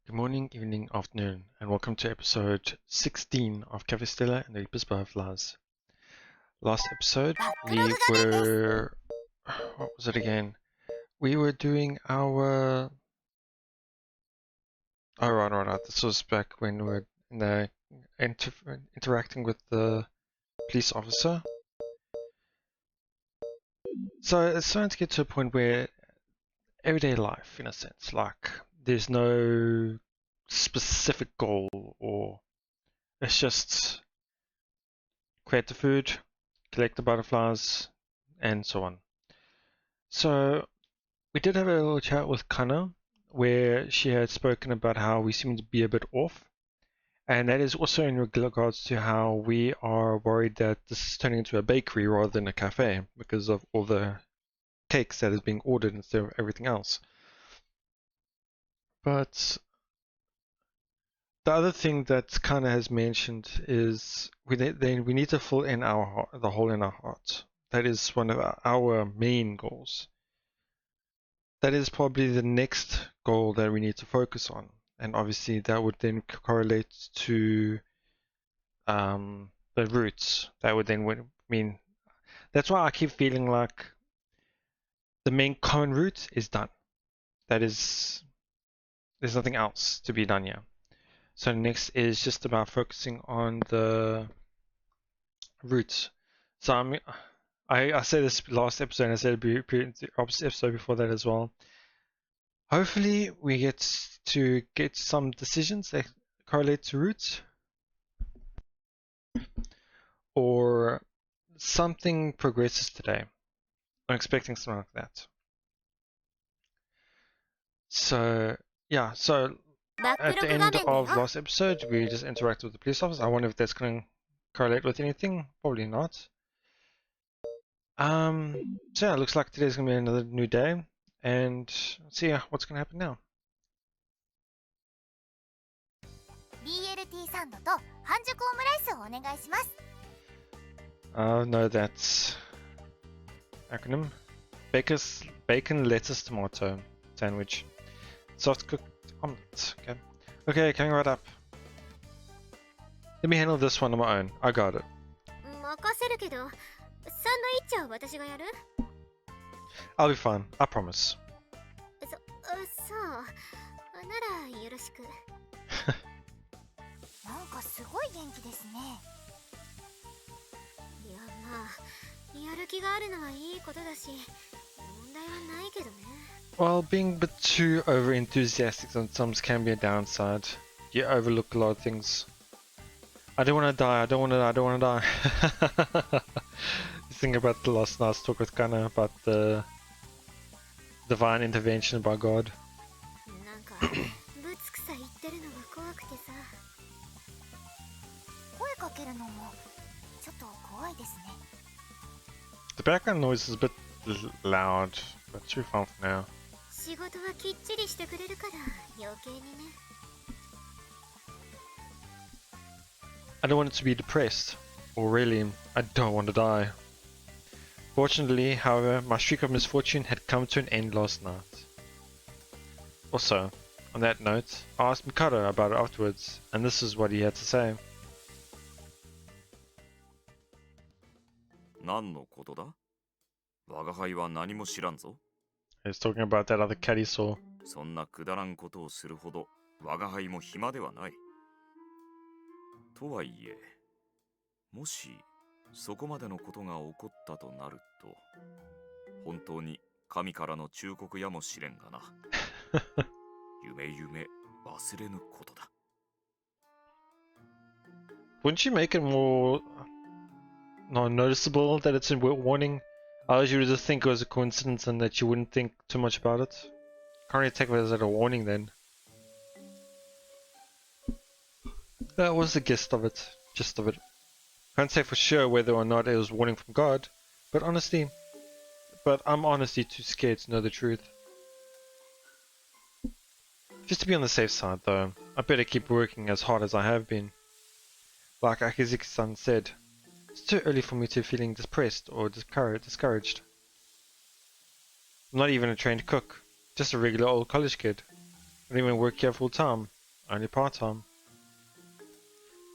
Good morning, evening, afternoon, and welcome to episode 16 of Café Stella and the Reapers Butterflies. Last episode, we were... what was it again? We were doing our... Oh, right. This was back when we were in the interacting with the police officer. So it's starting to get to a point where everyday life, in a sense, like there's no specific goal, or it's just create the food, collect the butterflies, and so on. So we did have a little chat with Kana where she had spoken about how we seem to be a bit off, and that is also in regards to how we are worried that this is turning into a bakery rather than a cafe because of all the cakes that is being ordered instead of everything else. But the other thing that Kana has mentioned is we need to fill in the hole in our heart. That is one of our main goals. That is probably the next goal that we need to focus on, and obviously that would then correlate to the roots. That would then mean, that's why I keep feeling like the main common root is done. That is, there's nothing else to be done here. So next is just about focusing on the roots. So I said this last episode, and I said the episode before that as well. Hopefully we get some decisions that correlate to roots, or something progresses today. I'm expecting something like that. So yeah, so at the end of last episode we just interacted with the police officer. I wonder if that's going to correlate with anything. Probably not. So yeah, it looks like today's going to be another new day, and let's see what's going to happen now. No, that's acronym. Bacon, lettuce, tomato sandwich. Soft cooked omelette. Okay, coming right up. Let me handle this one on my own. I got it. I'll be fine. I promise. Well, being a bit too over-enthusiastic sometimes can be a downside. You overlook a lot of things. I don't want to die, I don't want to die. Think about the last night's talk with Kana about the divine intervention by God. The background noise is a bit loud, but it's fine for now. I don't want it to be depressed, or really, I don't want to die. Fortunately, however, my streak of misfortune had come to an end last night. Also, on that note, I asked Mikado about it afterwards, and this is what he had to say. He's talking about that other cat he saw. Wouldn't you make it more noticeable that it's a warning? Otherwise you would just think it was a coincidence and that you wouldn't think too much about it. Can't really take it as a warning then. That was the gist of it. Can't say for sure whether or not it was warning from God, but I'm honestly too scared to know the truth. Just to be on the safe side though, I better keep working as hard as I have been. Like Akizuki-san said, it's too early for me to feeling depressed or discouraged. I'm not even a trained cook, just a regular old college kid. I don't even work here full time, only part-time.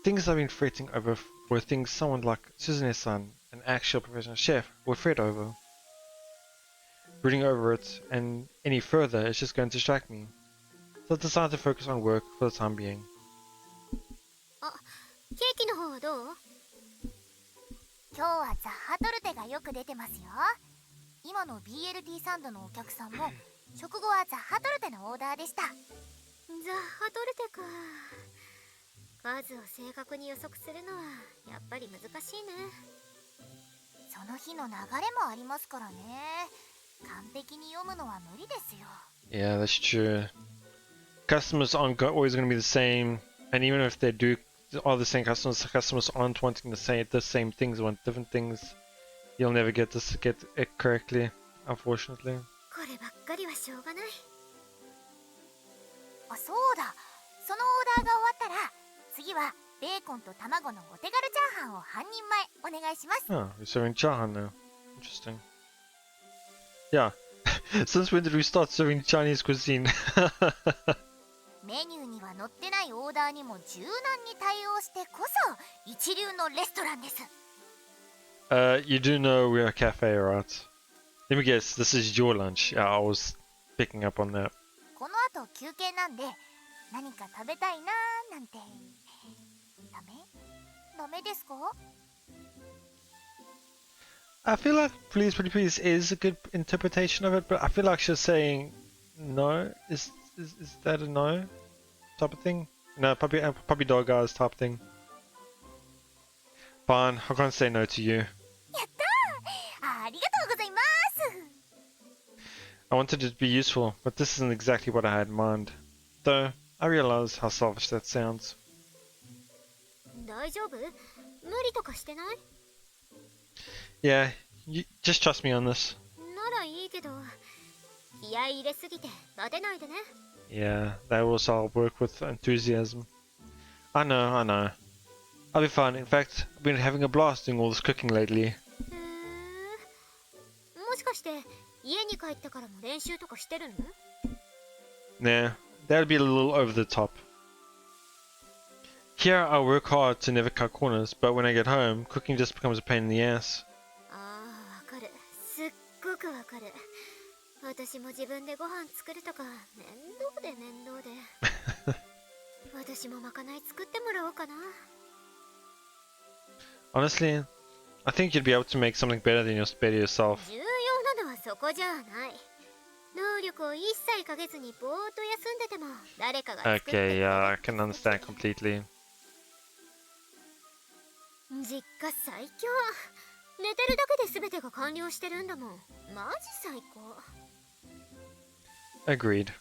Things I've been fretting over were things someone like Sunae-san, an actual professional chef, would fret over. Brooding over it and any further is just going to distract me. So I decided to focus on work for the time being. ケーキの方はどう？今日はザ・ハトルテがよく出てますよ。今の BLT サンドのお客さんも食後はザ・ハトルテのオーダーでした。ザ・ハトルテか。数を正確に予測するのはやっぱり難しいね。その日の流れもありますからね。完璧に読むのは無理ですよ。Yeah, that's true. Customers aren't always going to be the same, and even if they are the same customers aren't wanting the same things, want different things. You'll never get it correctly, unfortunately. こればっかりはしょうがない。あ、そうだ。そのオーダーが終わったら、次はベーコンと卵のお手軽チャーハンを半人前お願いします。Oh, we're serving churhan now. Interesting. Yeah. Since when did we start serving Chinese cuisine? メニューには載ってないオーダーにも柔軟に対応してこそ一流のレストランです。You do know we're a cafe, right? Let me guess, this is your lunch. Yeah, I was picking up on that. この後休憩なんで何か食べたいなーなんて。ダメですか？ I feel like please pretty please is a good interpretation of it, but I feel like she's saying no. Is that a no type of thing? No, puppy dog guys type thing. Fine, I can't say no to you. やったー！ありがとうございます。 I wanted it to be useful, but this isn't exactly what I had in mind. Though, I realize how selfish that sounds. 大丈夫？無理とかしてない？ Yeah, you just trust me on this. ならいいけど、気合い入れすぎてバテないでね。Yeah, that also I'll work with enthusiasm. I know. I'll be fine. In fact, I've been having a blast doing all this cooking lately. もしかして家に帰ってからも練習とかしてるの？ Nah, that'd be a little over the top. Here I work hard to never cut corners, but when I get home, cooking just becomes a pain in the ass. ああ、わかる。すっごくわかる。私も自分でご飯作るとか面倒で。私もまかない作ってもらおうかな。Honestly, I think you'd be able to make something better than yourself. 重要なのはそこじゃない。能力を一切かけずにぼーっと休んでても誰かが作ってくれる。 Okay, yeah, I can understand completely. 実家最強。寝てるだけで全てが完了してるんだもん。マジ最高。 Agreed.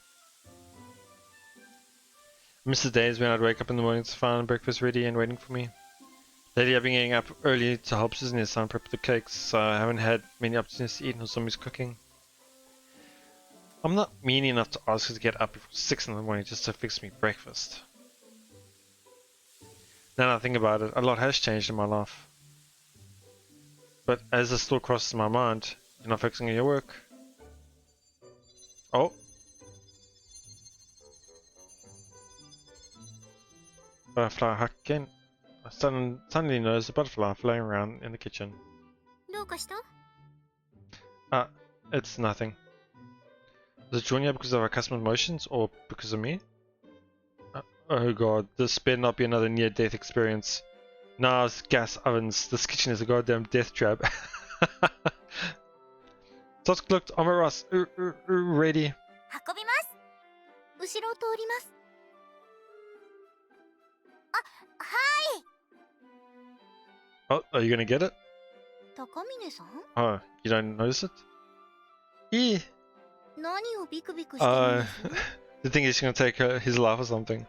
I miss the days when I'd wake up in the morning to find breakfast ready and waiting for me. Lately I've been getting up early to help Sunae-san prep the cakes, so I haven't had many opportunities to eat until somebody's cooking. I'm not mean enough to ask her to get up before 6 in the morning just to fix me breakfast. Now that I think about it, a lot has changed in my life. But as this still crosses my mind, you're not focusing on your work. Oh. Butterfly Hakken. I suddenly noticed a butterfly flying around in the kitchen. どうかした？ It's nothing. Was it drawn here because of our customer's motions or because of me? Oh god, this better not be another near-death experience. Nah, it's gas ovens. This kitchen is a goddamn death trap. Tusk looked on my Ross. Ready. 運びます。後ろを通ります。あ、はい。 Oh, are you gonna get it? 高峰さん？ Oh, you don't notice it? Yeah. 何をビクビクしてるんです？ The thing is, he's gonna take his life or something.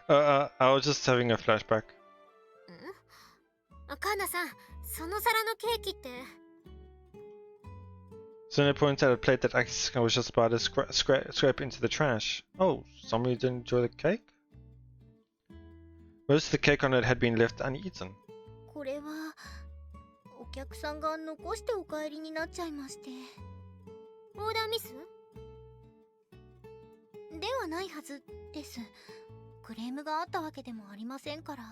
I was just having a flashback. カンナさん、その皿のケーキって。 Sunae pointed at a plate that I was just about to scrape into the trash. Oh, somebody didn't enjoy the cake? Most of the cake on it had been left uneaten. これはお客さんが残してお帰りになっちゃいまして。オーダーミス？ではないはずです。クレームがあったわけでもありませんから。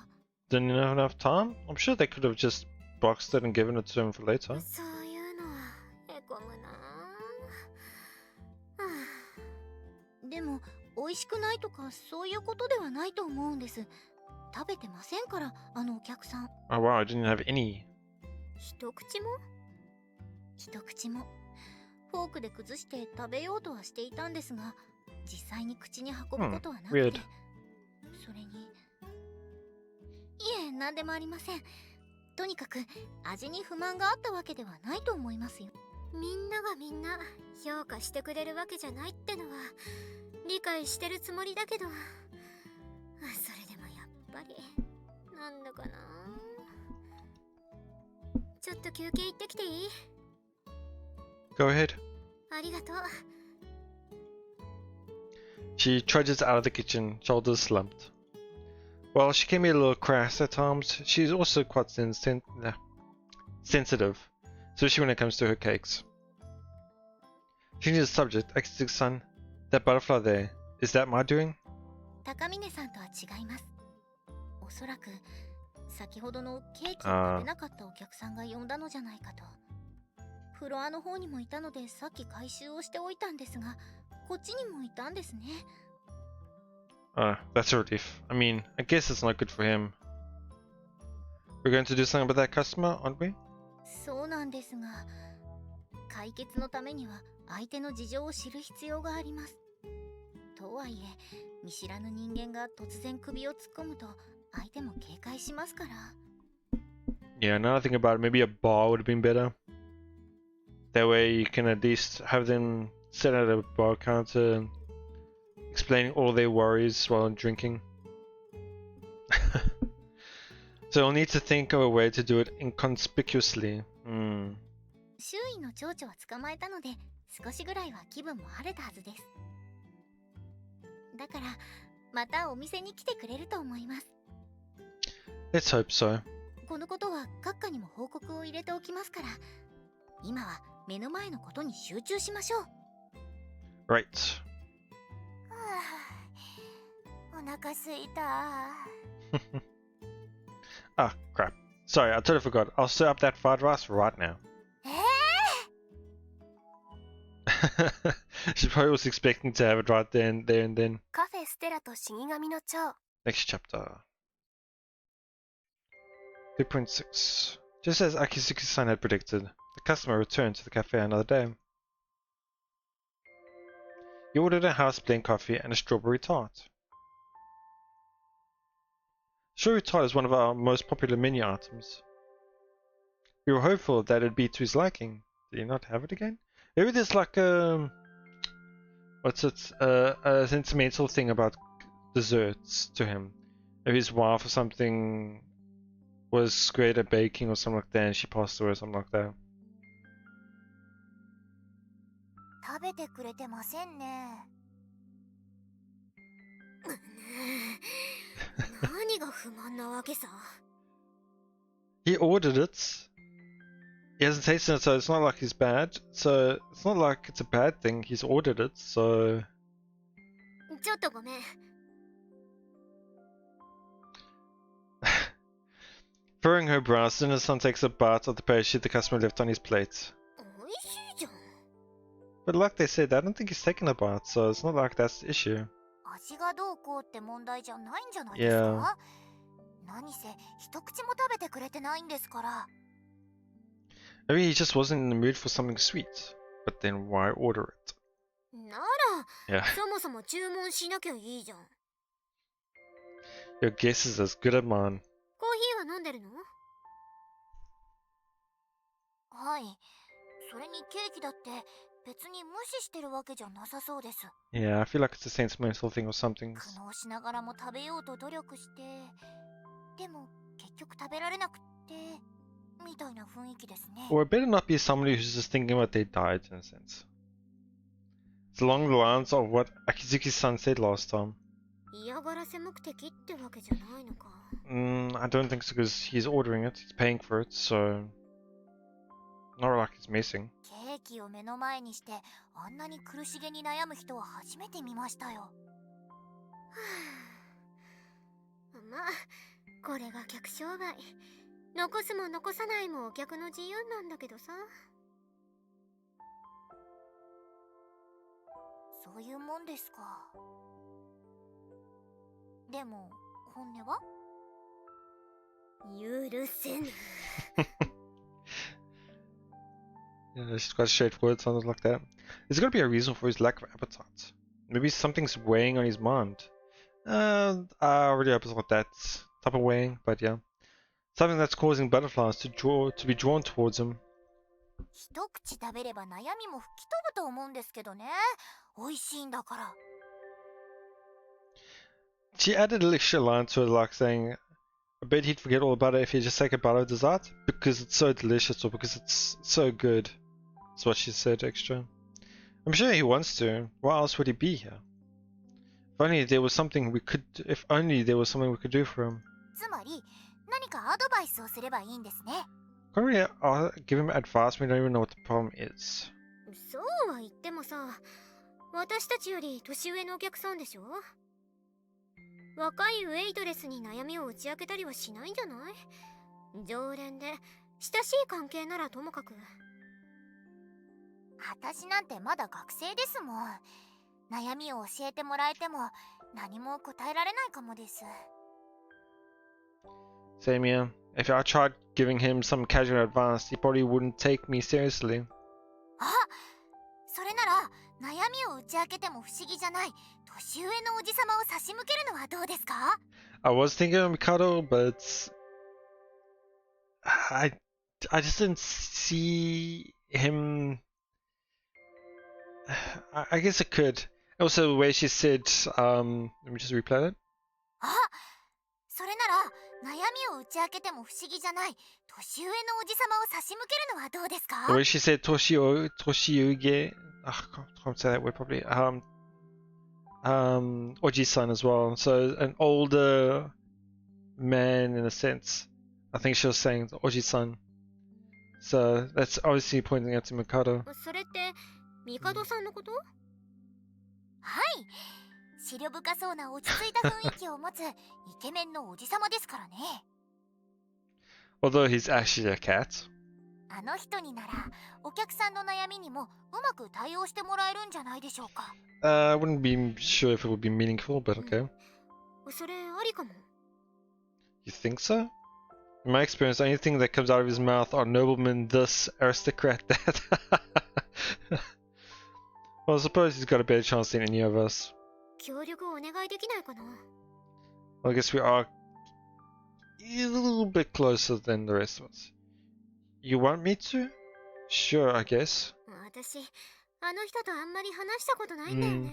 Didn't have enough time? I'm sure they could have just boxed it and given it to him for later. そういうのはへこむな。でも美味しくないとかそういうことではないと思うんです。食べてませんから、あのお客さん。 Oh wow, I didn't have any. 一口も一口も。フォークで崩して食べようとはしていたんですが、実際に口に運ぶことはなくて、weird. それに。いえ、何でもありません。とにかく味に不満があったわけではないと思いますよ。みんながみんな評価してくれるわけじゃないってのは理解してるつもりだけど、それでもやっぱりなんだかな。ちょっと休憩行ってきていい？ Go ahead. ありがとう。 She trudges out of the kitchen, shoulders slumped. While she can be a little crass at times, she's also quite sensitive, especially when it comes to her cakes. Changes the subject, X6-san. That butterfly there, is that my doing? 高峰さんとは違います。おそらく先ほどのケーキを食べなかったお客さんが呼んだのじゃないかと。フロアの方にもいたのでさっき回収をしておいたんですが、こっちにもいたんですね。That's a relief. I mean, I guess it's not good for him. We're going to do something about that customer, aren't we? そうなんですが、解決のためには相手の事情を知る必要があります。とはいえ、見知らぬ人間が突然首を突っ込むと相手も警戒しますから。 Yeah, now I think about it, maybe a bar would have been better. That way you can at least have them sit at a bar counter and explaining all their worries while drinking. So we'll need to think of a way to do it inconspicuously. 周囲の蝶々は捕まえたので少しぐらいは気分も晴れたはずです。だからまたお店に来てくれると思います。 Let's hope so. このことは閣下にも報告を入れておきますから、今は目の前のことに集中しましょう。 Right. お腹すいた。 Ah, crap. Sorry, I totally forgot. I'll stir up that fried rice right now. She probably was expecting to have it right there and then. カフェステラと死神の蝶。 Next chapter. 2.6. Just as Akizuki-san had predicted, the customer returned to the cafe another day. He ordered a house blend coffee and a strawberry tart. Strawberry tart is one of our most popular menu items. We were hopeful that it'd be to his liking. Did he not have it again? Maybe there's like a sentimental thing about desserts to him. Maybe his wife or something was great at baking or something like that and she passed away or something like that. 食べてくれてませんね。何が不満なわけさ。 He ordered it. He hasn't tasted it, so it's not like he's bad. So it's not like it's a bad thing. He's ordered it, so. ちょっとごめん。 Furrowing her brows, Suna-san takes a bite of the pastry the customer left on his plate. 美味しいじゃん。 But like they said, I don't think he's taken a bite, so it's not like that's the issue. 味がどうこうって問題じゃないんじゃないですか？何せ一口も食べてくれてないんですから。 Maybe he just wasn't in the mood for something sweet. But then why order it? なら、 Yeah. そもそも注文しなきゃいいじゃん。 Your guess is as good as mine. コーヒーは飲んでるの？はい。それにケーキだって別に無視してるわけじゃなさそうです。 Yeah, I feel like it's a sentimental thing or something. 苦悩しながらも食べようと努力して、でも結局食べられなくってみたいな雰囲気ですね。 Or it better not be somebody who's just thinking about their diet in a sense. It's along the lines of what Akizuki-san said last time. 嫌がらせ目的ってわけじゃないのか。 I don't think so because he's ordering it, he's paying for it, so not like he's messing. ケーキを目の前にしてあんなに苦しげに悩む人は初めて見ましたよ。れが客商売。残すも残さないもお客の自由なんだけどさ。そういうもんですか。でも本音は？許せぬ。Yeah, she's quite straightforward, sounds like that. There's gotta be a reason for his lack of appetite. Maybe something's weighing on his mind. I already hope it's not that type of weighing, but yeah. Something that's causing butterflies to be drawn towards him. 一口食べれば悩みも吹き飛ぶと思うんですけどね。美味しいんだから。She added an extra line to it, like saying, I bet he'd forget all about it if he just take a bite of dessert because it's so delicious or because it's so good. That's what she said extra. I'm sure he wants to. Why else would he be here? If only there was something we could do for him. つまり何かアドバイスをすればいいんですね。Can't really give him advice. We don't even know what the problem is. そうは言ってもさ、私たちより年上のお客さんでしょ。若いウェイトレスに悩みを打ち明けたりはしないんじゃない？常連で親しい関係ならともかく。私なんてまだ学生ですもん。悩みを教えてもらえても何も答えられないかもです。Same here. If I tried giving him some casual advice, he probably wouldn't take me seriously. あ、それなら悩みを打ち明けても不思議じゃない年上のおじさまを差し向けるのはどうですか？ I was thinking of Mikado, but I just didn't see him. I guess it could. Also, the way she said, let me just replay it. あ、それなら悩みを打ち明けても不思議じゃない年上のおじさまを差し向けるのはどうですか？ The way she said Toshiyuge, I can't say that word properly. Oji-san as well. So an older man in a sense. I think she was saying Oji-san. So that's obviously pointing out to Mikado. それってミカドさんのこと？はい、思慮深そうな落ち着いた雰囲気を持つイケメンのおじさまですからね。Although he's actually a cat. あの人にならお客さんの悩みにもうまく対応してもらえるんじゃないでしょうか。I wouldn't be sure if it would be meaningful, but okay. それありかも。You think so? In my experience, the only thing that comes out of his mouth are nobleman this, aristocrat that. Well, I suppose he's got a better chance than any of us. 協力お願いできないかな。Well, I guess we are a little bit closer than the rest of us. You want me to? Sure, I guess. 私、あの人とあんまり話したことないんだよね。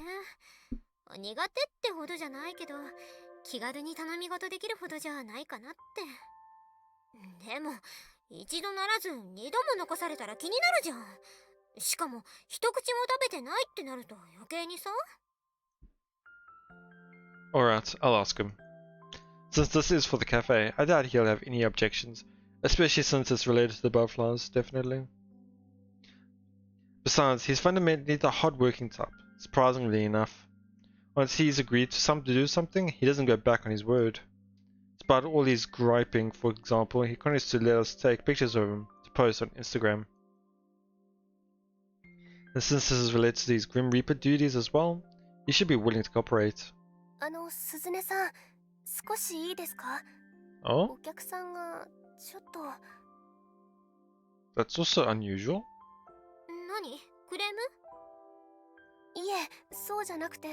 苦手ってほどじゃないけど、気軽に頼み事できるほどじゃないかなって。でも、一度ならず二度も残されたら気になるじゃん。しかも、一口も食べてないってなると余計にさ。Alright, I'll ask him. Since this is for the cafe, I doubt he'll have any objections, especially since it's related to the butterflies, definitely. Besides, he's fundamentally the hard-working type, surprisingly enough. Once he's agreed to do something, he doesn't go back on his word. Despite all his griping, for example, he continues to let us take pictures of him to post on Instagram. And since this is related to these Grim Reaper duties as well, he should be willing to cooperate. すずねさん、少しいいですか？ Oh? お客さんがちょっと。That's also unusual. 何？クレーム？いえ、そうじゃなくて、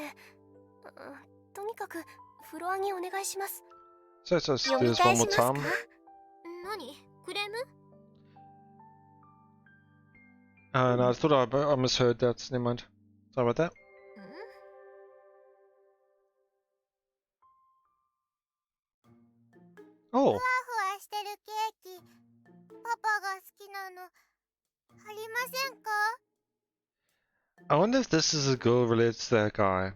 とにかくフロアにお願いします。So let's do this one more time. 何？クレーム？ No, I thought I misheard that. Never mind. Sorry about that. Oh. ふわふわしてるケーキ、パパが好きなの、ありませんか？ I wonder if this is a girl related to that guy.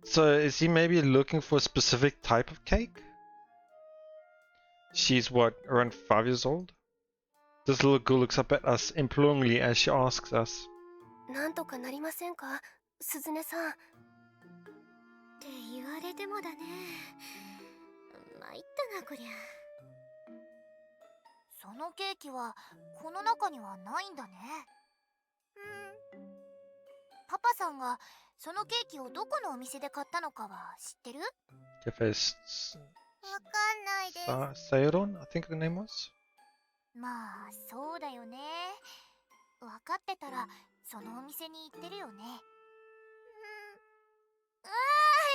So is he maybe looking for a specific type of cake? She's what, around 5 years old? This little girl looks up at us imploringly as she asks us. なんとかなりませんか、すずねさん。言われてもだね。参ったなこりゃ。そのケーキはこの中にはないんだね。パパさんがそのケーキをどこのお店で買ったのかは知ってる？ Café わかんないです。Sayron, I think the name was. まあそうだよね。分かってたらそのお店に行ってるよね。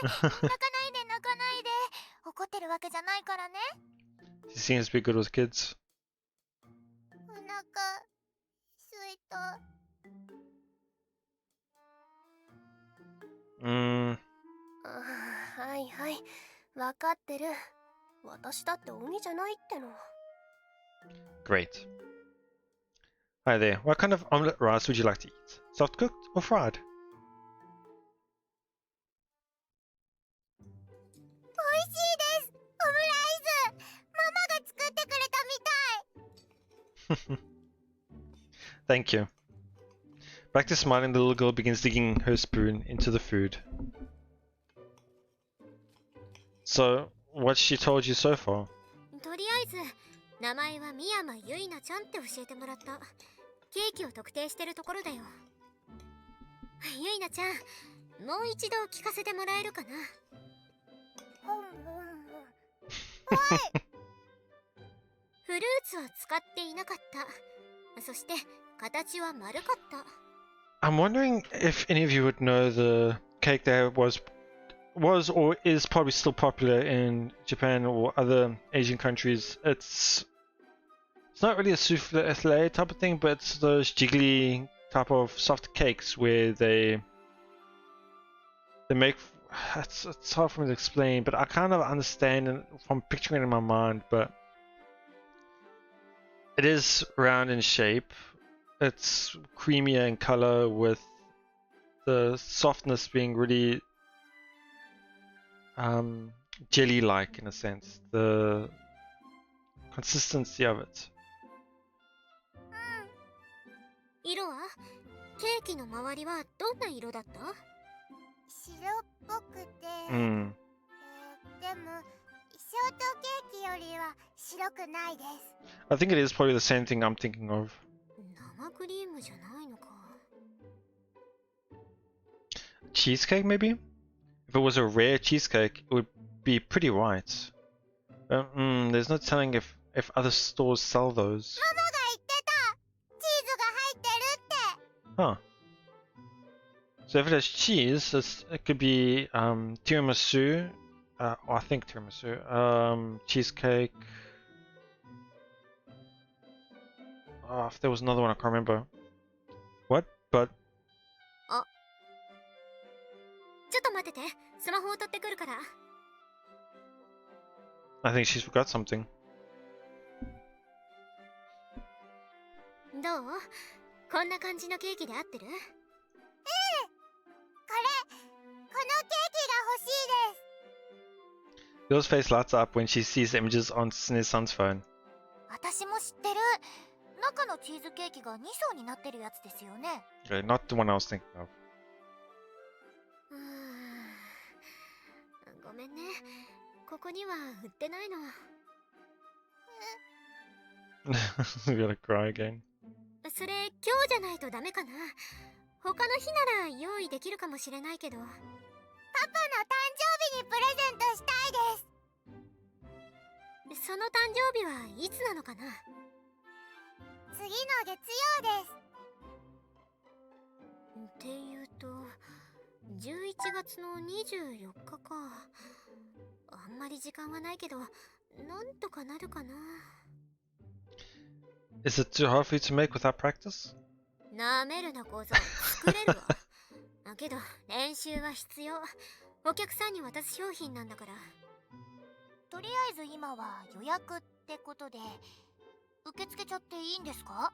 泣かないで泣かないで。怒ってるわけじゃないからね。She seems to be good with kids. お腹すいた。はいはい、分かってる。私だって鬼じゃないっての。 Great. Hi there. What kind of omelette rice would you like to eat? Soft cooked or fried? 美味しいです。オムライス。ママが作ってくれたみたい。Thank you. Back to smiling, the little girl begins digging her spoon into the food. So, what's she told you so far? とりあえず名前は三山ゆいなちゃんって教えてもらった。ケーキを特定してるところだよ。ゆいなちゃん、もう一度聞かせてもらえるかな。フルーツは使っていなかった。そして形は丸かった。I'm wondering if any of you would know the cake that was or is probably still popular in Japan or other Asian countries. It's not really a souffle type of thing, but it's those jiggly type of soft cakes where they make. It's hard for me to explain, but I kind of understand from picturing it in my mind. But it is round in shape. It's creamier in color, with the softness being really jelly-like in a sense. The consistency of it. 色は？ケーキの周りはどんな色だった？白っぽくて、でもショートケーキよりは白くないです。 I think it is probably the same thing I'm thinking of. 生クリームじゃないのか。 Cheesecake, maybe? If it was a rare cheesecake, it would be pretty white. There's no telling if other stores sell those. ママが言ってた。チーズが入ってるって。 Huh. So if it has cheese, it could be tiramisu. I think tiramisu. Cheesecake. If there was another one, I can't remember. What? But ちょっと待ってて。スマホを取ってくるから。 I think she's forgot something. どう？こんな感じのケーキで合ってる？このケーキが欲しいです。 Girl's face lights up when she sees the images on Sunae's phone. 私も知ってる。中のチーズケーキが2層になってるやつですよね。 Okay, not the one I was thinking of. ごめんね。ここには売ってないの。 I'm gonna cry again. それ今日じゃないとダメかな。他の日なら用意できるかもしれないけど。パパの誕生日にプレゼントしたいです。その誕生日はいつなのかな。次の月曜です。っていうと11月の24日か。あんまり時間はないけど、なんとかなるかな。 Is it too hard for you to make without practice? なめるな小僧、作れるわ。だけど練習は必要。お客さんに渡す商品なんだから。とりあえず今は予約ってことで受け付けちゃっていいんですか？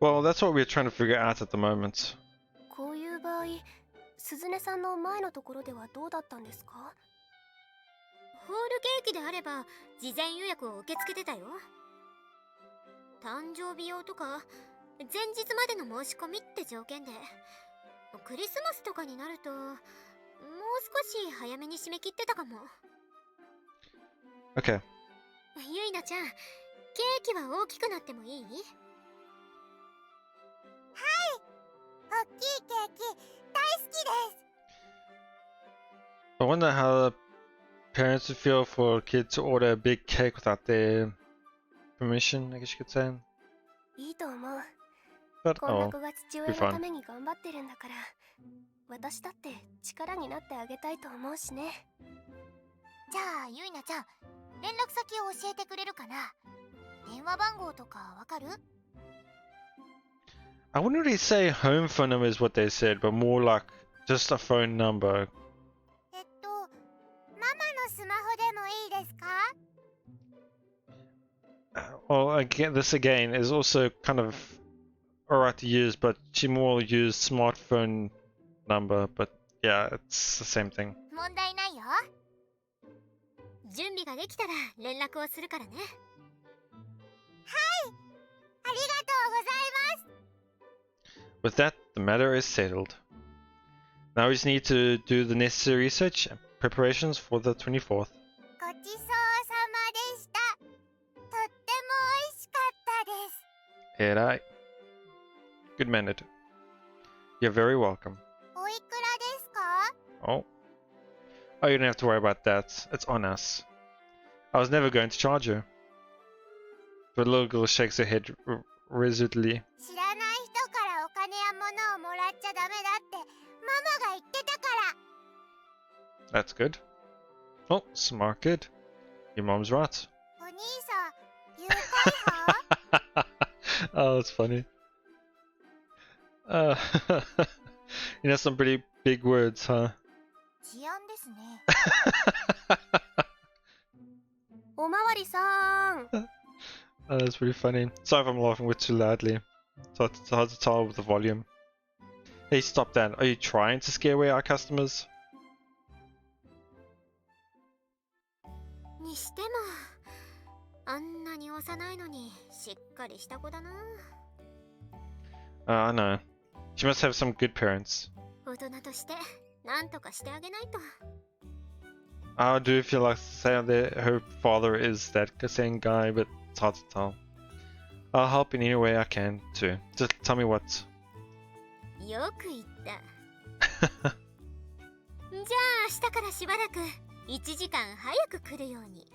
Well, that's what we're trying to figure out at the moment. こういう場合、鈴音さんの前のところではどうだったんですか？ホールケーキであれば事前予約を受け付けてたよ。誕生日用とか前日までの申し込みって条件で。クリスマスとかになると少し早めに締め切ってたかも。 Okay. ゆいなちゃん、ケーキは大きくなってもいい？はい、大きいケーキ大好きです。 I wonder how the parents would feel for a kid to order a big cake without their permission, I guess you could say. いいと思う。 But こんな oh, 子が父 be 親の fun. ために頑張ってるんだから、私だって力になってあげたいと思うしね。じゃあゆいなちゃん、連絡先を教えてくれるかな？電話番号とかわかる？ I wouldn't really say home phone number is what they said, but more like just a phone number. ママのスマホでもいいですか？ Well, again, this again is also kind of alright to use, but she more used smartphone number. But yeah, it's the same thing. 問題ないよ。準備ができたら連絡をするからね。はい、ありがとうございます。 With that, the matter is settled. Now we just need to do the necessary research and preparations for the 24th. ごちそうさまでした。とっても美味しかったです。 Alright. Good mannered. You're very welcome. おいくらですか？ Oh. Oh, you don't have to worry about that. It's on us. I was never going to charge you. The little girl shakes her head resolutely. 知らない人からお金や物をもらっちゃダメだってママが言ってたから。 That's good. Oh, smart kid. Your mom's right. お兄さん、誘拐犯？ Oh, that's funny. You know some pretty big words, huh? 治安ですね。おまわりさん。 Oh, that's pretty funny. Sorry if I'm laughing with too loudly. It's hard to tell with the volume. Hey, stop that. Are you trying to scare away our customers? にしても、あんなに幼いのにしっかりした子だな。 I know. She must have some good parents. 大人としてなんとかしてあげないと。 I do feel like saying that her father is that same guy, but it's hard to tell. I'll help in any way I can too. Just tell me what. よく言った。 じゃあ明日からしばらく1時間早く来るように。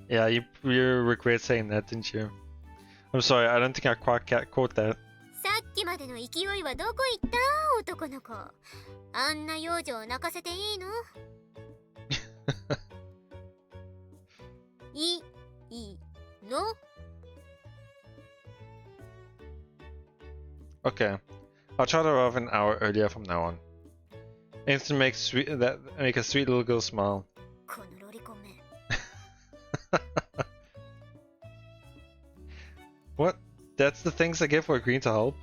Yeah, you regret saying that, didn't you? I'm sorry, I don't think I quite caught that. さっきまでの勢いはどこ行った男の子。あんな幼女を泣かせていいの？いいの？ Okay, I'll try to arrive an hour earlier from now on. Aim to make make a sweet little girl smile. このロリコンめ。 What? That's the things I get for agreeing to help?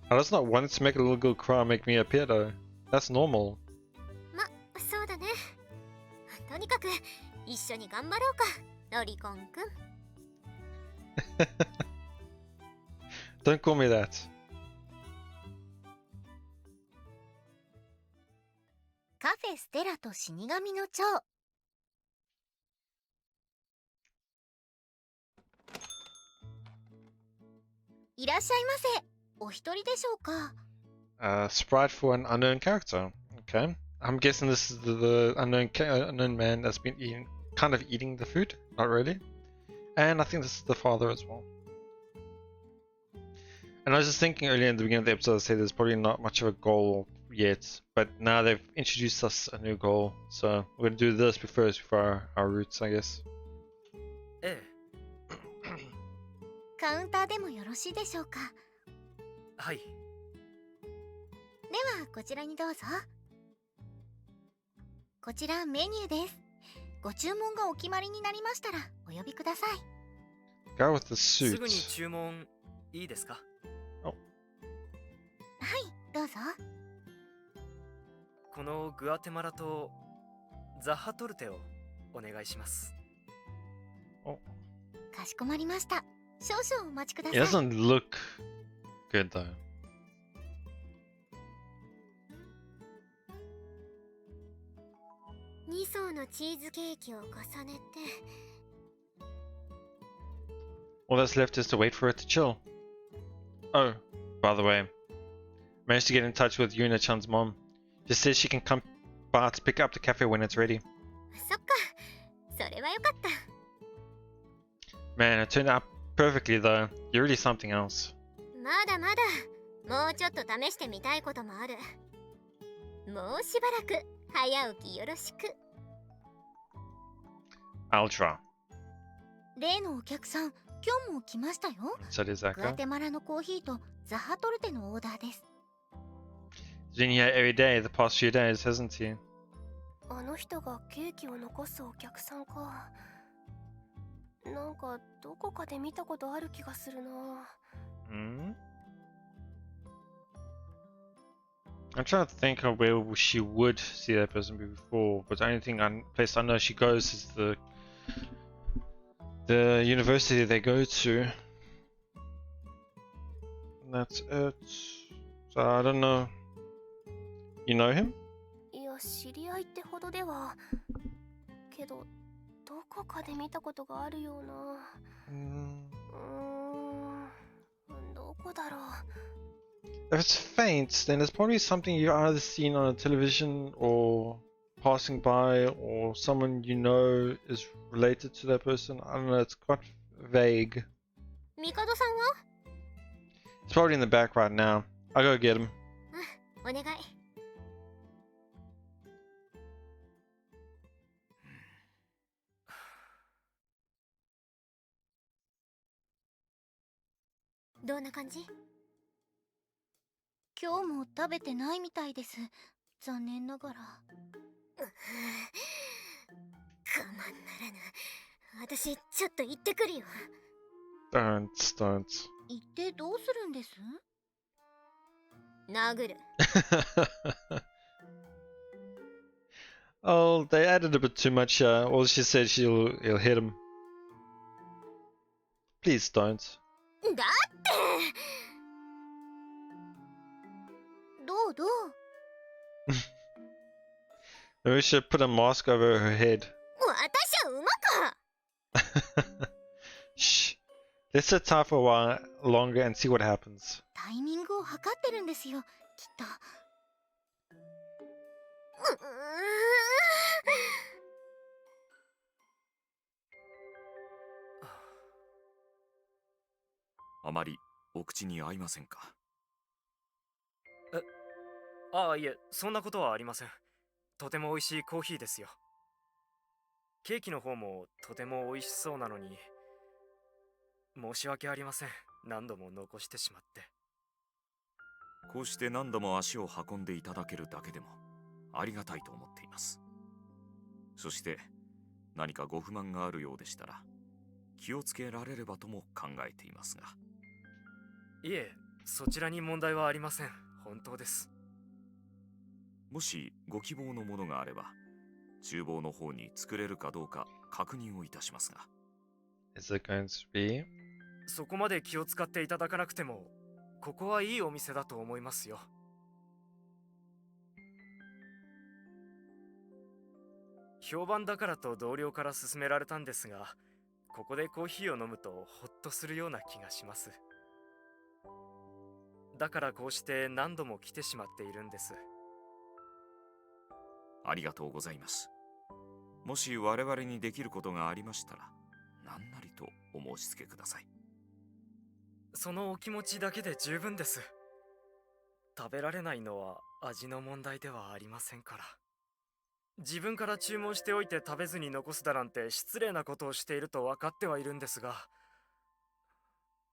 I just not wanting to make a little girl cry and make me appear though. That's normal. ま、そうだね。とにかく一緒に頑張ろうか、ロリコンくん。 Don't call me that. カフェステラと死神の蝶。いらっしゃいませ。お一人でしょうか？ Sprite for an unknown character. Okay. I'm guessing this is the unknown man that's been kind of eating the food. Not really. And I think this is the father as well. And I was just thinking earlier in the beginning of the episode, I said there's probably not much of a goal yet, but now they've introduced us a new goal, so we're gonna do this first before our routes, I guess. ええ、カウンターでもよろしいでしょうか？はい。ではこちらにどうぞ。こちらメニューです。ご注文がお決まりになりましたらお呼びください。 Guy with the すぐに suit. 注文いいですか？はい、どうぞ。このグアテマラとザッハトルテをお願いします。かしこまりました。少々お待ちくださ It い。 doesn't look good though. 2層のチーズケーキを重ねて。 All that's left is to wait for it to chill. Oh, by the way, managed to get in touch with Yuna-chan's mom. She says she can come by to pick up the cafe when it's ready. そっか、それはよかった。 Man, it turned out perfectly though. You're really something else. まだまだ、もうちょっと試してみたいこともある。もうしばらく早起きよろしく。 I'll try. 例のお客さん、今日も来ましたよ。 So does that グア go? テマラのコーヒーとザハトルテのオーダーです。 He's been here every day the past few days, hasn't he? あの人がケーキを残すお客さんか。なんかどこかで見たことある気がするな。 Hmm? I'm trying to think of where she would see that person before, but the only place I know she goes is the university they go to. And that's it. So I don't know. You know him? いや、知り合いってほどでは。けど、どこかで見たことがあるような。どこだろう。 If it's faint, then it's probably something you've either seen on a television or passing by, or someone you know is related to that person. I don't know, it's quite vague. ミカドさんは？ It's probably in the back right now. I'll go get him. お願い。どんな感じ？今日も食べてないみたいです。残念ながら。我慢ならぬ。私ちょっと行ってくるよ。 Don't. 行ってどうするんです？殴る。 Oh, they added a bit too much. Well, she said he'll hit him. Please don't. だってどうどう？ Maybe we should put a mask over her head. 私は馬か。 Shh. Let's sit tight for a while longer and see what happens. タイミングを測ってるんですよ、きっと。あまりお口に合いませんか？いえ、そんなことはありません。とても美味しいコーヒーですよ。ケーキの方もとても美味しそうなのに、申し訳ありません。何度も残してしまって。こうして何度も足を運んでいただけるだけでもありがたいと思っています。そして何かご不満があるようでしたら気をつけられればとも考えていますが。いえ、そちらに問題はありません。本当です。もしご希望のものがあれば厨房の方に作れるかどうか確認をいたしますが。 Is it going to be? そこまで気を使っていただかなくても、ここはいいお店だと思いますよ。評判だからと同僚から勧められたんですが、ここでコーヒーを飲むとホッとするような気がします。だからこうして何度も来てしまっているんです。ありがとうございます。もし我々にできることがありましたら何なりとお申し付けください。そのお気持ちだけで十分です。食べられないのは味の問題ではありませんから。自分から注文しておいて食べずに残すだなんて失礼なことをしていると分かってはいるんですが、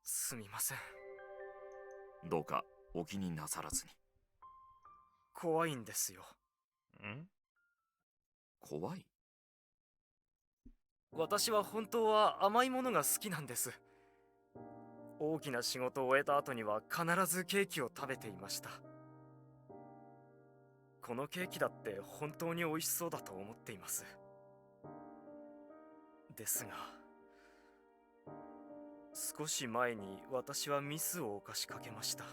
すみません。どうかお気になさらずに。怖いんですよ。怖い？私は本当は甘いものが好きなんです。大きな仕事を終えた後には必ずケーキを食べていました。このケーキだって本当に美味しそうだと思っています。ですが、少し前に私はミスを犯しかけました。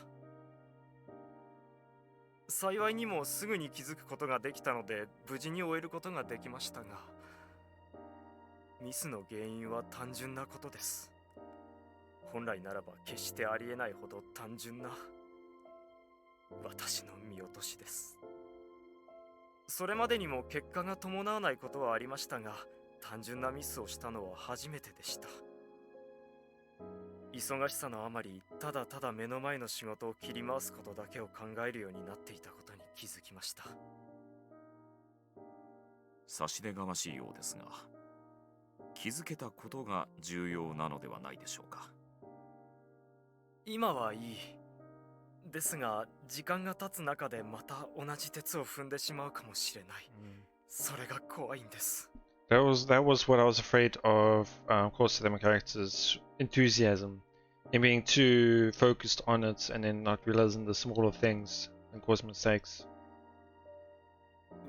幸いにもすぐに気づくことができたので無事に終えることができましたが、ミスの原因は単純なことです。本来ならば決してありえないほど単純な私の見落としです。それまでにも結果が伴わないことはありましたが、単純なミスをしたのは初めてでした。忙しさのあまり、ただただ目の前の仕事を切り回すことだけを考えるようになっていたことに気づきました。差し出がましいようですが、気づけたことが重要なのではないでしょうか。今はいい。ですが、時間が経つ中でまた同じ鉄を踏んでしまうかもしれない。それが怖いんです。That was what I was afraid of. Of course, the character's enthusiasm and being too focused on it, and then not realizing the smaller things and cause mistakes.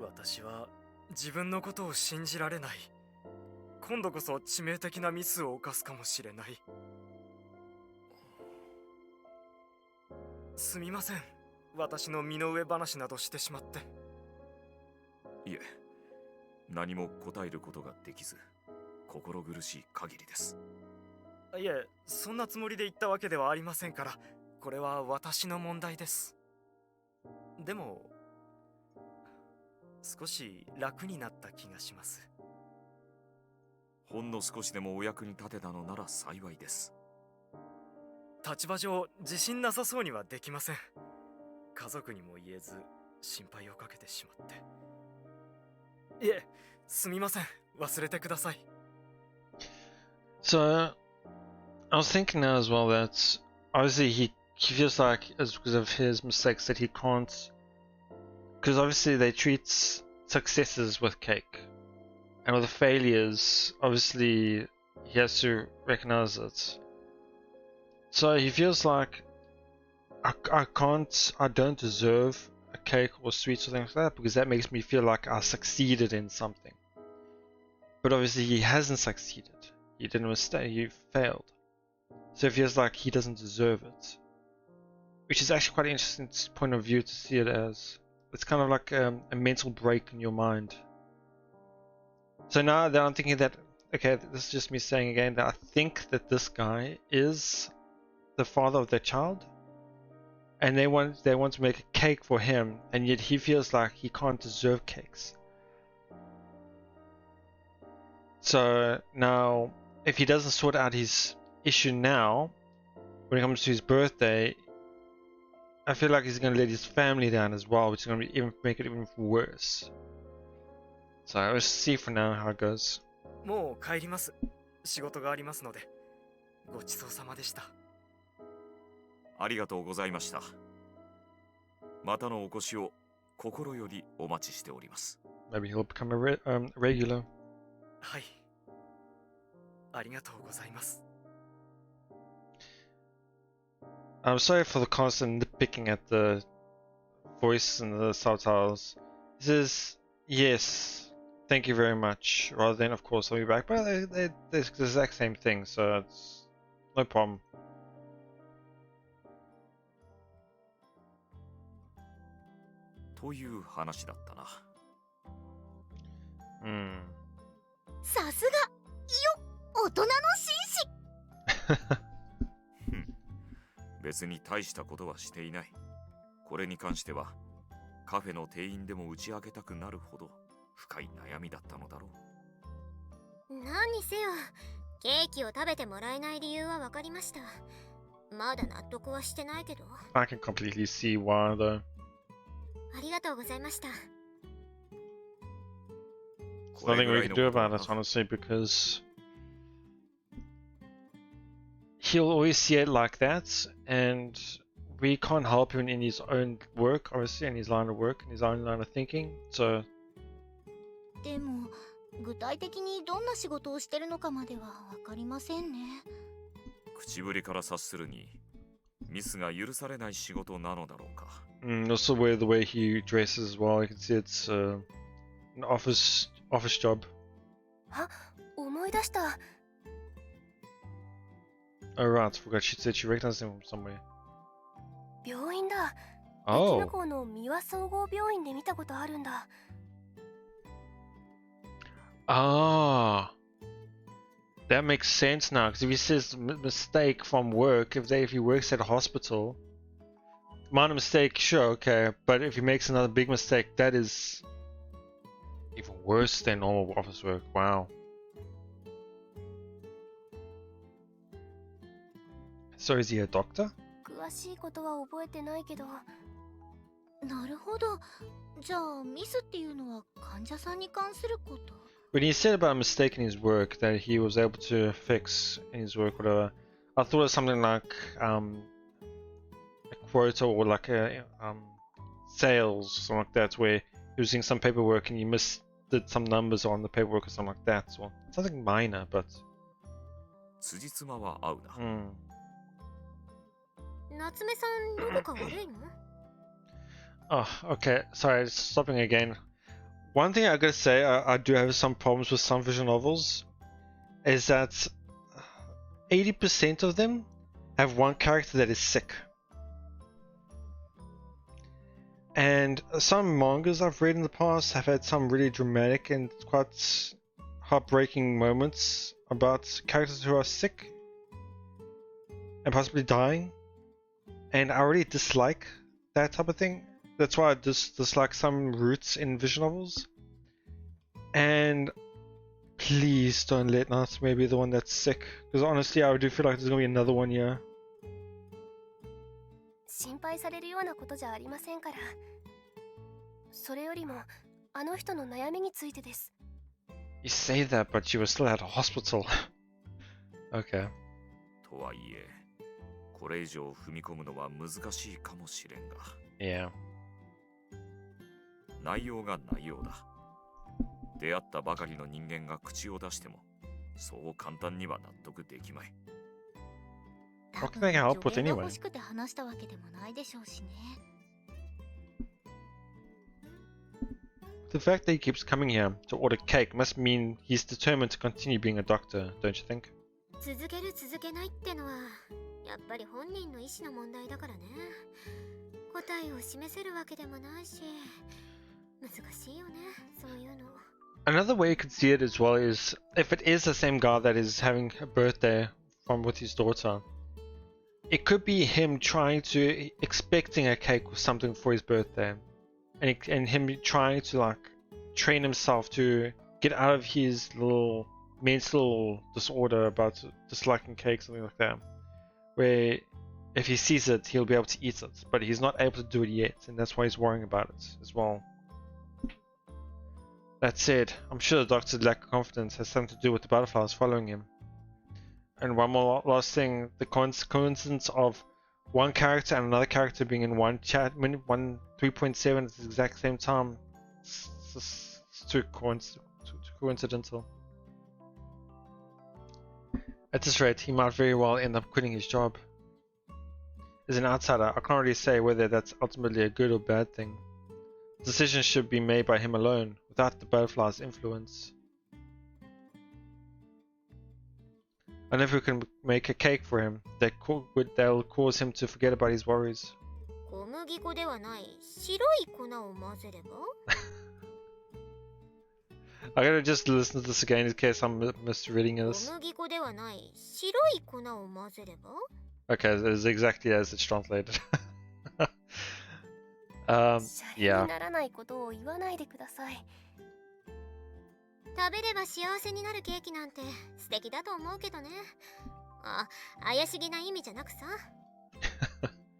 私は自分のことを信じられない。今度こそ致命的なミスを犯すかもしれない。すみません。私の身の上話などしてしまって。いえ、何も答えることができず、心苦しい限りです。いえ、そんなつもりで言ったわけではありませんから、これは私の問題です。でも、少し楽になった気がします。ほんの少しでもお役に立てたのなら幸いです。立場上、自信なさそうにはできません。家族にも言えず、心配をかけてしまって。いえ、すみません。忘れてください。So, I was thinking now as well that obviously he feels like it's because of his mistakes that he can't, because obviously they treat successes with cake, and with the failures, obviously he has to recognize it. So he feels like I don't deserve a cake or sweets or things like that, because that makes me feel like I succeeded in something. But obviously he hasn't succeeded. He did a mistake, he failed. So it feels like he doesn't deserve it. Which is actually quite an interesting point of view to see it as. It's kind of like a mental break in your mind. So now that I'm thinking that, okay, this is just me saying again that I think that this guy is the father of their child. And they want to make a cake for him, and yet he feels like he can't deserve cakes. So now, if he doesn't sort out his issue now, when it comes to his birthday, I feel like he's going to let his family down as well, which is going to make it even worse. So let's see for now how it goes. もう帰ります。仕事がありますので。ごちそうさまでした。ありがとうございました。またのお越しを心よりお待ちしております。Maybe he'll become a regular. はい。ありがとうございます。I'm sorry for the constant nitpicking at the voice and the subtitles. He says, yes, thank you very much, rather than, of course, I'll be back. But they're the exact same thing, so it's no problem. という話だったな。さすがよ、大人の紳士。別に大したことはしていない。これに関してはカフェの店員でも打ち明けたくなるほど深い悩みだったのだろう。何にせよ、ケーキを食べてもらえない理由は分かりました。まだ納得はしてないけど。I can completely see why though. ありがとうございました。There's nothing we can do about it, honestly, because he'll always see it like that, and we can't help him in his own work, obviously, in his line of work, in his own line of thinking, so... でも、具体的にどんな仕事をしてるのかまでは分かりませんね。口ぶりから察するに、ミスが許されない仕事なのだろうか。Also the way he dresses as well, you can see it's an office job. あ、思い出した。Oh right, I forgot she said she recognized him from somewhere. 病院だ。向 Oh. こうの三輪総合病院で見たことあるんだ。 Ah. That makes sense now, because if he says mistake from work, if he works at a hospital, minor mistake, sure, okay, but if he makes another big mistake, that is even worse than normal office work. Wow. So is he a doctor? 詳しいことは覚えてないけど。なるほど。じゃあミスっていうのは患者さんに関すること。 When he said about a mistake in his work that he was able to fix in his work, whatever, I thought it was something like a quota or like a sales, something like that, where he was doing some paperwork and he did some numbers on the paperwork or something like that. So something minor, but 辻褄は合うな。夏目さんどこか悪いの？ Oh, okay. Sorry, stopping again. One thing I gotta say, I do have some problems with some visual novels, is that 80% of them have one character that is sick. And some mangas I've read in the past have had some really dramatic and quite heartbreaking moments about characters who are sick and possibly dying. And I really dislike that type of thing. That's why I dislike some roots in visual novels. And please don't let Natsume be the one that's sick. Because honestly, I do feel like there's gonna be another one here. 心配されるようなことじゃありませんから。それよりもあの人の悩みについてです。 You say that, but you were still at a hospital. Okay. とはいえ、これ以上踏み込むのは難しいかもしれんが。Yeah. 内容が内容だ。出会ったばかりの人間が口を出しても、そう簡単には納得できまい。What can they help with 助言が anyway? 欲しくて話したわけでもないでしょうしね。 The fact that he keeps coming here to order cake must mean he's determined to continue being a doctor, don't you think? 続ける続けないってのはやっぱり本人の意思の問題だからね。答えを示せるわけでもないし、難しいよね、そういうの。 Another way you could see it as well is if it is the same guy that is having a birthday with his daughter. It could be him expecting a cake or something for his birthday, and him trying to like train himself to get out of his little mental disorder about disliking cake, something like that. Where if he sees it, he'll be able to eat it, but he's not able to do it yet, and that's why he's worrying about it as well. That said, I'm sure the doctor's lack of confidence has something to do with the butterflies following him. And one more last thing, the coincidence of one character and another character being in one 3.7 at the exact same time, it's too coincidental. At this rate, he might very well end up quitting his job. As an outsider, I can't really say whether that's ultimately a good or bad thing. Decisions should be made by him alone, without the butterfly's influence. I never can make a cake for him that'll cause him to forget about his worries. 小麦粉ではない白い粉を混ぜれば I gotta just listen to this again in case I'm misreading 小 this. 麦粉ではない白い粉を混ぜれば Okay, it's exactly as it's translated. シャレ yeah. にならないことを言わないでください。食べれば幸せになるケーキなんて素敵だと思うけどね。あ、怪しげな意味じゃなくさ。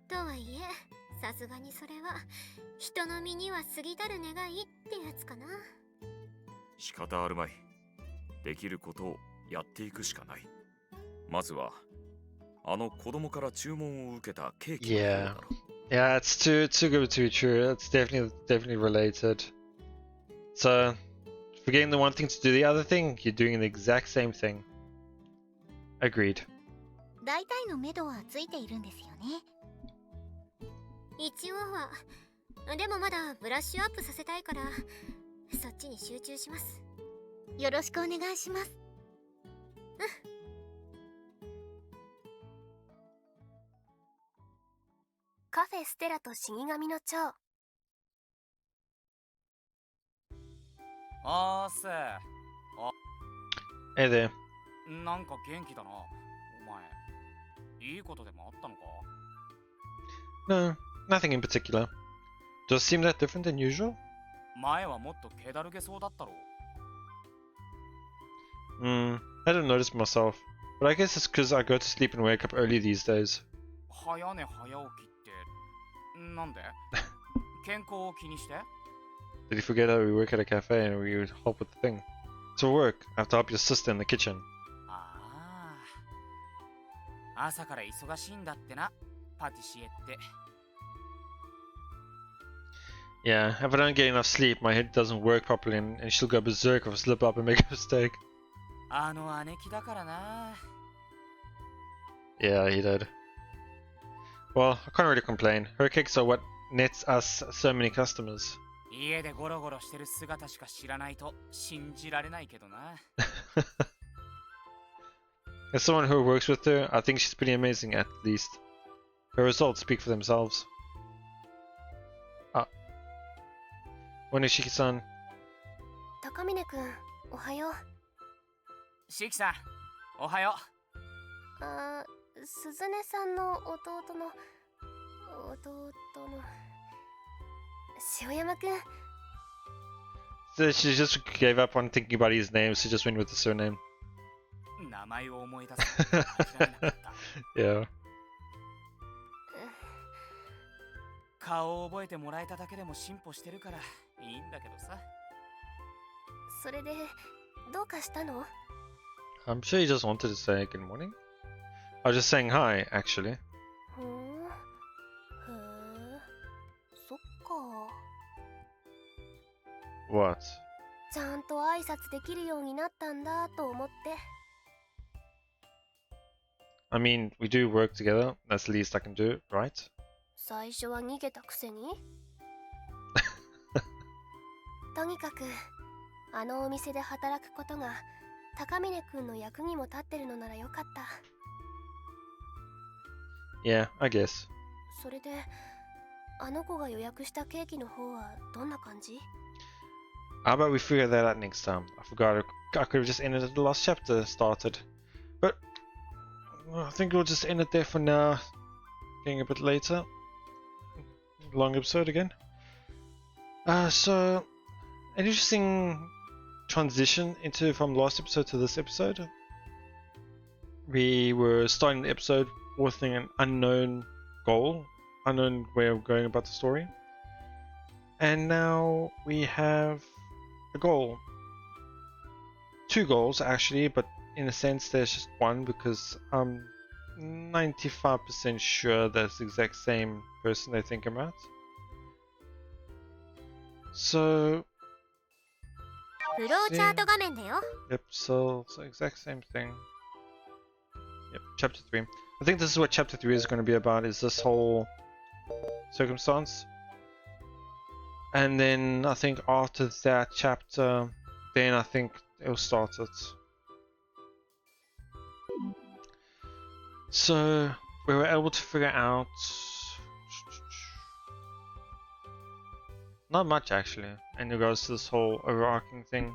とはいえ、さすがにそれは人の身には過ぎたる願いってやつかな。仕方あるまい。できることをやっていくしかない。まずはあの子供から注文を受けたケーキの方だろ。Yeah, it's too good to be true. It's definitely related. So, forgetting the one thing to do the other thing, you're doing the exact same thing. Agreed. 大体の目処はついているんですよね。一応は。でもまだブラッシュアップさせたいから、そっちに集中します。よろしくお願いします。カフェステラと死神の蝶。あーせー。 Hey there. なんか元気だな、お前。いいことでもあったのか？ No, nothing in particular. Does it seem that different than usual? 前はもっと気だるげそうだったろ。 I don't notice myself. But I guess it's because I go to sleep and wake up early these days. 早寝早起きってなんで？健康を気にして？ Did you forget that we work at a cafe and we would help with the thing? To work, I have to help your sister in the kitchen. ああ、朝から忙しいんだってな、パティシエって。 Yeah, if I don't get enough sleep, my head doesn't work properly and she'll go berserk if I slip up and make a mistake. あの姉貴だからな。 Yeah, he did. Well, I can't really complain. Her cakes are what nets us so many customers. 家でゴロゴロしてる姿しか知らないと信じられないけどな。 As someone who works with her, I think she's pretty amazing at least. Her results speak for themselves. Ah. Onishiki-san. 高峰くん、おはよう。シキさん、おはよあー、鈴音さんの弟の塩山くん。 So she just gave up on thinking about his name, so she just went with the surname. う。名前を思い出すのが諦めなかった。 Yeah. 顔を覚えてもらえただけでも進歩してるからいいんだけどさ。それでどうかしたの？ I'm sure he just wanted to say good morning. I was just saying hi, actually. ふん。へえ。そっか。 What? ちゃんと挨拶できるようになったんだと思って。 I mean, we do work together. That's the least I can do, right? 最初は逃げたくせに。とにかくあのお店で働くことが高峰くんの役にも立ってるのならよかった。 Yeah, I guess. それであの子が予約したケーキの方はどんな感じ？ How about we figure that out next time? I forgot I could have just ended at the last chapter started. But I think we'll just end it there for now. Getting a bit later. Long episode again. So an interesting transition from last episode to this episode. We were starting the episode with an unknown goal, unknown way of going about the story. And now we have a goal. Two goals actually, but in a sense there's just one because I'm 95% sure that's the exact same person they think about. So フローチャート画面だよ。 yep, so exact same thing. Yep, chapter 3. I think this is what chapter 3 is going to be about, is this whole circumstance. And then I think after that chapter, then I think it'll start it. So we were able to figure out not much actually in regards to this whole overarching thing.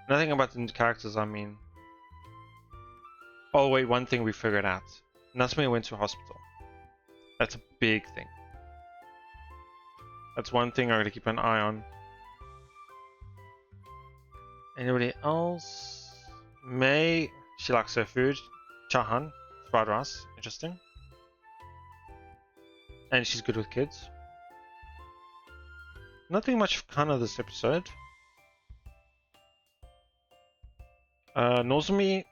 Nothing about the characters, I mean. Oh wait, one thing we figured out. Natsume went to hospital. That's a big thing. That's one thing I gotta keep an eye on. Anybody else? May, she likes her food. Chahan, fried rice, interesting. And she's good with kids. Nothing much fun of this episode. Nozomi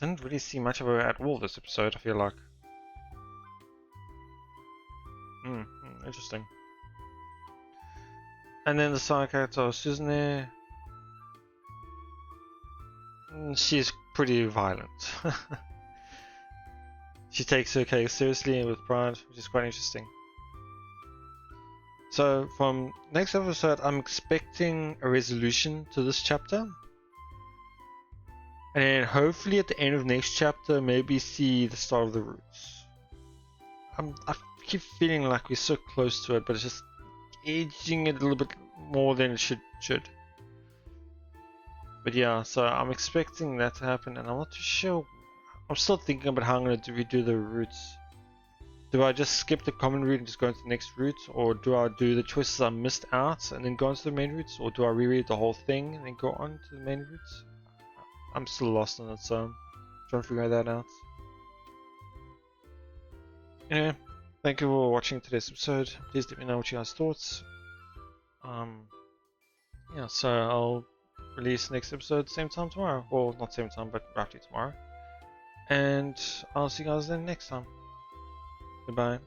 didn't really see much of her at all this episode, I feel like. Interesting. And then the side character Suzune. She's pretty violent. She takes her case seriously and with pride, which is quite interesting. So from next episode, I'm expecting a resolution to this chapter. And then hopefully at the end of next chapter, maybe see the start of the roots. I keep feeling like we're so close to it, but it's just edging it a little bit more than it should. But yeah, so I'm expecting that to happen, and I'm not too sure. I'm still thinking about how I'm going to redo the routes. Do I just skip the common route and just go into the next route, or do I do the choices I missed out and then go into the main routes, or do I reread the whole thing and then go on to the main routes? I'm still lost on it, so I'm trying to figure that out. Anyway, thank you for watching today's episode. Please let me know what you guys thought. Yeah, so I'll release next episode same time tomorrow. Well, not same time, but roughly tomorrow. And I'll see you guys then next time. Goodbye.